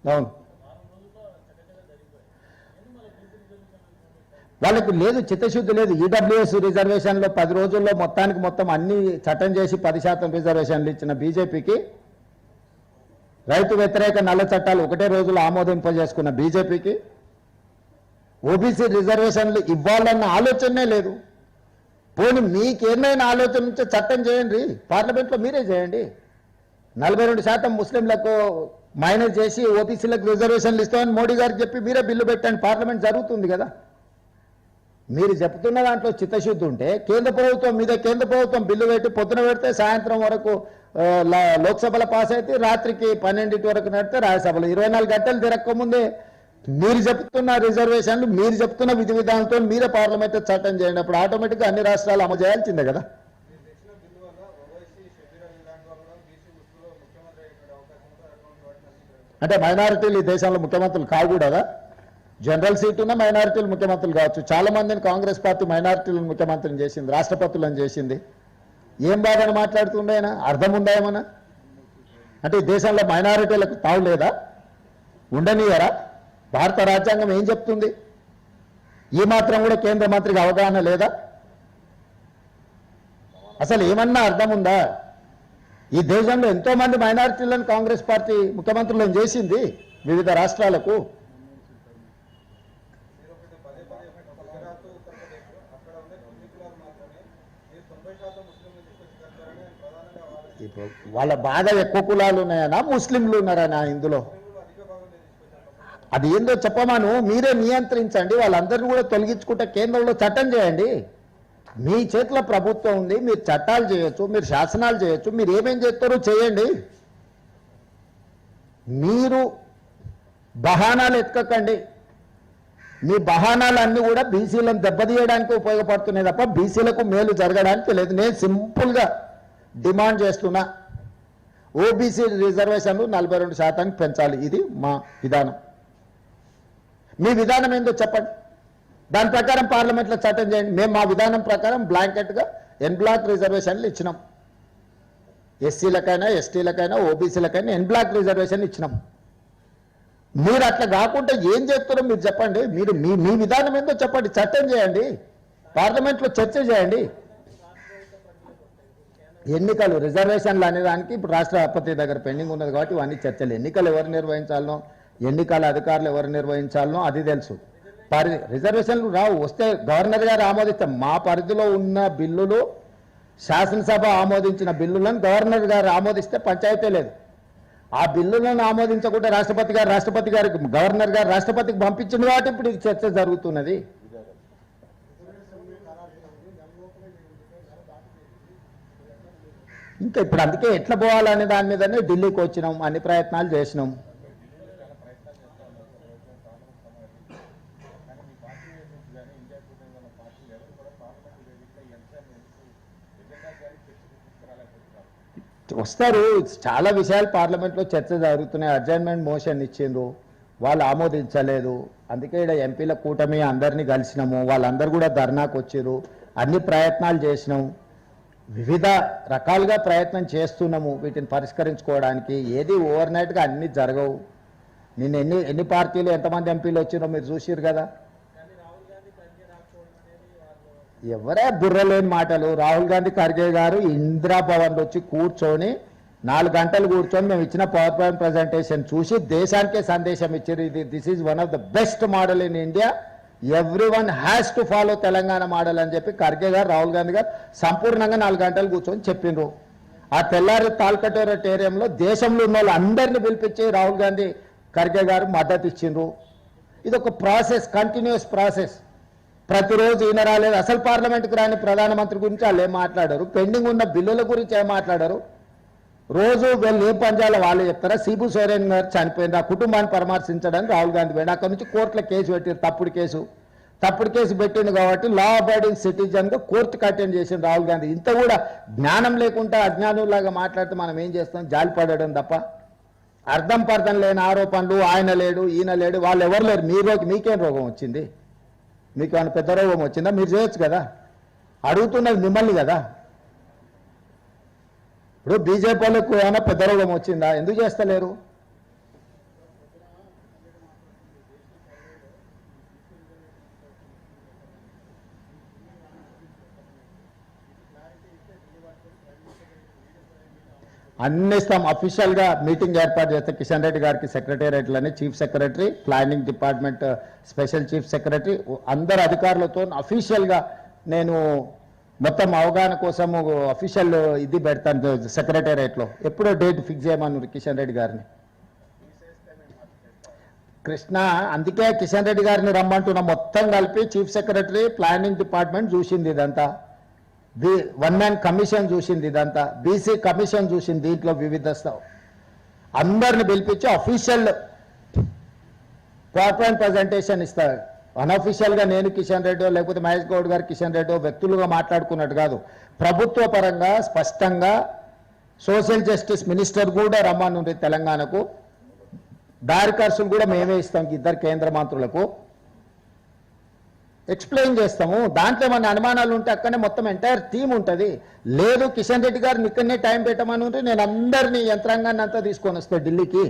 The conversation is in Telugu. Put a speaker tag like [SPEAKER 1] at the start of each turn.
[SPEAKER 1] అవును, వాళ్ళకి లేదు, చిత్తశుద్ధి లేదు. ఈడబ్ల్యూఎస్ రిజర్వేషన్లో 10 రోజుల్లో మొత్తానికి మొత్తం అన్ని చట్టం చేసి 10% రిజర్వేషన్లు ఇచ్చిన బీజేపీకి, రైతు వ్యతిరేక నల్ల చట్టాలు ఒకటే రోజులో ఆమోదింపజేసుకున్న బీజేపీకి ఓబీసీ రిజర్వేషన్లు ఇవ్వాలన్న ఆలోచనే లేదు. పోనీ మీకేమైనా ఆలోచన ఉంటే చట్టం చేయండి, పార్లమెంట్లో మీరే చేయండి. 42% ముస్లింలకు మైనస్ చేసి ఓబీసీలకు రిజర్వేషన్లు ఇస్తామని మోడీ గారికి చెప్పి మీరే బిల్లు పెట్టండి, పార్లమెంట్ జరుగుతుంది కదా. మీరు చెప్తున్న దాంట్లో చిత్తశుద్ధి ఉంటే కేంద్ర ప్రభుత్వం బిల్లు పెట్టి పొద్దున పెడితే సాయంత్రం వరకు లోక్సభలో పాస్ అయితే రాత్రికి 12 వరకు నడితే రాజ్యసభలో 24 గంటలు తిరగకముందే మీరు చెప్తున్న రిజర్వేషన్లు, మీరు చెప్తున్న విధి విధానంతో మీరే పార్లమెంట్ చట్టం చేయండి. అప్పుడు ఆటోమేటిక్గా అన్ని రాష్ట్రాలు అమలు చేయాల్సిందే కదా. అంటే మైనారిటీలు ఈ దేశంలో ముఖ్యమంత్రులు కాకూడదా? జనరల్ సీట్ ఉన్న మైనారిటీలు ముఖ్యమంత్రులు కావచ్చు. చాలా మందిని కాంగ్రెస్ పార్టీ మైనారిటీలను ముఖ్యమంత్రిని చేసింది, రాష్ట్రపతులను చేసింది. ఏం బాధని మాట్లాడుతుండే ఆయన? అర్థం ఉందా ఏమన్నా? అంటే ఈ దేశంలో మైనారిటీలకు తావు లేదా? ఉండనియరా? భారత రాజ్యాంగం ఏం చెప్తుంది? ఈ మాత్రం కూడా కేంద్ర మంత్రికి అవగాహన లేదా? అసలు ఏమన్నా అర్థం ఉందా? ఈ దేశంలో ఎంతో మంది మైనారిటీలను కాంగ్రెస్ పార్టీ ముఖ్యమంత్రులను చేసింది వివిధ రాష్ట్రాలకు. ఇప్పుడు వాళ్ళ బాగా ఎక్కువ కులాలు ఉన్నాయనా, ముస్లింలు ఉన్నారనా ఇందులో? అది ఏందో చెప్పమాను, మీరే నియంత్రించండి. వాళ్ళందరినీ కూడా తొలగించుకుంటే కేంద్రంలో చట్టం చేయండి. మీ చేతిలో ప్రభుత్వం ఉంది, మీరు చట్టాలు చేయొచ్చు, మీరు శాసనాలు చేయొచ్చు, మీరు ఏమేం చేస్తారో చేయండి. మీరు బహానాలు ఎత్తుకండి. మీ బహానాలన్నీ కూడా బీసీలను దెబ్బతీయడానికి ఉపయోగపడుతున్నాయి తప్ప బీసీలకు మేలు జరగడానికి లేదు. నేను సింపుల్గా డిమాండ్ చేస్తున్నా, ఓబీసీ రిజర్వేషన్లు 42% పెంచాలి. ఇది మా విధానం. మీ విధానం ఏందో చెప్పండి, దాని ప్రకారం పార్లమెంట్లో చట్టం చేయండి. మేము మా విధానం ప్రకారం బ్లాంకెట్గా ఎన్ బ్లాక్ రిజర్వేషన్లు ఇచ్చినాం. ఎస్సీలకైనా, ఎస్టీలకైనా, ఓబీసీలకైనా ఎన్ బ్లాక్ రిజర్వేషన్ ఇచ్చినాం. మీరు అట్లా కాకుండా ఏం చేస్తారో మీరు చెప్పండి. మీరు మీ విధానం ఏందో చెప్పండి, చట్టం చేయండి, పార్లమెంట్లో చర్చ చేయండి. ఎన్నికలు రిజర్వేషన్లు అనేదానికి ఇప్పుడు రాష్ట్రపతి దగ్గర పెండింగ్ ఉన్నది కాబట్టి ఇవన్నీ చర్చలు. ఎన్నికలు ఎవరు నిర్వహించాలనో, ఎన్నికల అధికారులు ఎవరు నిర్వహించాలనో అది తెలుసు. రిజర్వేషన్లు రావు, వస్తే గవర్నర్ గారు ఆమోదిస్తాం. మా పరిధిలో ఉన్న బిల్లులు, శాసనసభ ఆమోదించిన బిల్లులను గవర్నర్ గారు ఆమోదిస్తే పంచాయతీ లేదు. ఆ బిల్లులను ఆమోదించకుండా రాష్ట్రపతి గారికి గవర్నర్ గారు రాష్ట్రపతికి పంపించిన కాబట్టి ఇప్పుడు ఇది చర్చ జరుగుతున్నది. ఇంకా ఇప్పుడు అందుకే ఎట్లా పోవాలనే దాని మీదనే ఢిల్లీకి వచ్చినాం, అన్ని ప్రయత్నాలు చేసినాం. వస్తారు, చాలా విషయాలు పార్లమెంట్లో చర్చ జరుగుతున్నాయి. అడ్జర్న్మెంట్ మోషన్ ఇచ్చిండ్రు, వాళ్ళు ఆమోదించలేదు. అందుకే ఇక్కడ ఎంపీల కూటమి అందరినీ కలిసినాము, వాళ్ళందరూ కూడా ధర్నాకు వచ్చారు. అన్ని ప్రయత్నాలు చేసినాం, వివిధ రకాలుగా ప్రయత్నం చేస్తున్నాము వీటిని పరిష్కరించుకోవడానికి. ఏది ఓవర్ నైట్గా అన్నీ జరగవు. నిన్న ఎన్ని పార్టీలు, ఎంతమంది ఎంపీలు వచ్చినో మీరు చూసిరు కదా. ఎవరే బుర్రలేని మాటలు. రాహుల్ గాంధీ, ఖర్గే గారు ఇందిరాభవన్లో వచ్చి కూర్చొని 4 గంటలు కూర్చొని మేము ఇచ్చిన పవర్ పాయింట్ ప్రజెంటేషన్ చూసి దేశానికే సందేశం ఇచ్చారు. This is one of the best model in India, everyone has to follow Telangana model అని చెప్పి ఖర్గే గారు, రాహుల్ గాంధీ గారు సంపూర్ణంగా 4 గంటలు కూర్చొని చెప్పిండ్రు. ఆ తెల్లారి తాల్కటోరేటేరియంలో దేశంలో ఉన్న వాళ్ళు అందరినీ పిలిపించి రాహుల్ గాంధీ, ఖర్గే గారు మద్దతు ఇచ్చిండ్రు. ఇది ఒక ప్రాసెస్, కంటిన్యూస్ ప్రాసెస్. ప్రతిరోజు ఈయన రాలేదు, అసలు పార్లమెంట్కి రాని ప్రధానమంత్రి గురించి వాళ్ళు ఏం మాట్లాడారు, పెండింగ్ ఉన్న బిల్లుల గురించి ఏం మాట్లాడారు. రోజు వీళ్ళు ఏం పనిచేయాలో వాళ్ళు చెప్తారా. సిబు సోరెన్ గారు చనిపోయింది, ఆ కుటుంబాన్ని పరామర్శించడానికి రాహుల్ గాంధీ పోయింది. అక్కడి నుంచి కోర్టులో కేసు పెట్టారు, తప్పుడు కేసు పెట్టింది కాబట్టి లా అబైడింగ్ సిటిజన్గా కోర్టుకు అటెండ్ చేసింది రాహుల్ గాంధీ. ఇంత కూడా జ్ఞానం లేకుండా అజ్ఞానులాగా మాట్లాడితే మనం ఏం చేస్తాం, జాలిపడడం తప్ప. అర్థం పర్థం లేని ఆరోపణలు, ఆయన లేడు, ఈయన లేడు, వాళ్ళు ఎవరు లేరు. మీకేం రోగం వచ్చింది? మీకు ఏమైనా పెద్ద రోగం వచ్చిందా? మీరు చేయొచ్చు కదా, అడుగుతున్నది మిమ్మల్ని కదా. ఇప్పుడు బీజేపీ వాళ్ళకు ఏమైనా పెద్ద రోగం వచ్చిందా? ఎందుకు చేస్తలేరు? అన్ని ఇస్తాం. అఫీషియల్గా మీటింగ్ ఏర్పాటు చేస్తే కిషన్ రెడ్డి గారికి సెక్రటేరియట్లని chief secretary, planning department special chief secretary అందరు అధికారులతో అఫీషియల్గా నేను మొత్తం అవగాహన కోసం అఫీషియల్ ఇది పెడతాను సెక్రటేరియట్లో. ఎప్పుడో డేట్ ఫిక్స్ చేయమన్నారు కిషన్ రెడ్డి గారిని. కృష్ణ, అందుకే కిషన్ రెడ్డి గారిని రమ్మంటున్నా. మొత్తం కలిపి చీఫ్ సెక్రటరీ, ప్లానింగ్ డిపార్ట్మెంట్ చూసింది ఇదంతా, వన్ మ్యాన్ కమిషన్ చూసింది ఇదంతా, బీసీ కమిషన్ చూసింది. దీంట్లో వివిధ అందరిని పిలిపించి అఫీషియల్ పవర్ పాయింట్ ప్రజెంటేషన్ ఇస్తారు. అన్అఫీషియల్గా నేను కిషన్ రెడ్డి లేకపోతే మహేష్ గౌడ్ గారు కిషన్ రెడ్డి వ్యక్తులుగా మాట్లాడుకున్నట్టు కాదు. ప్రభుత్వ పరంగా స్పష్టంగా సోషల్ జస్టిస్ మినిస్టర్ కూడా రమ్మనుంది తెలంగాణకు. దారి ఖర్చులు కూడా మేమే ఇస్తాం ఇద్దరు కేంద్ర మంత్రులకు, ఎక్స్ప్లెయిన్ చేస్తాము. దాంట్లో ఏమన్నా అనుమానాలు ఉంటే అక్కడనే మొత్తం ఎంటైర్ టీం ఉంటుంది. లేదు కిషన్ రెడ్డి గారిని ఇక్కడనే టైం పెట్టమని ఉంటే నేను అందరినీ యంత్రాంగాన్ని అంతా తీసుకొని వస్తే ఢిల్లీకి.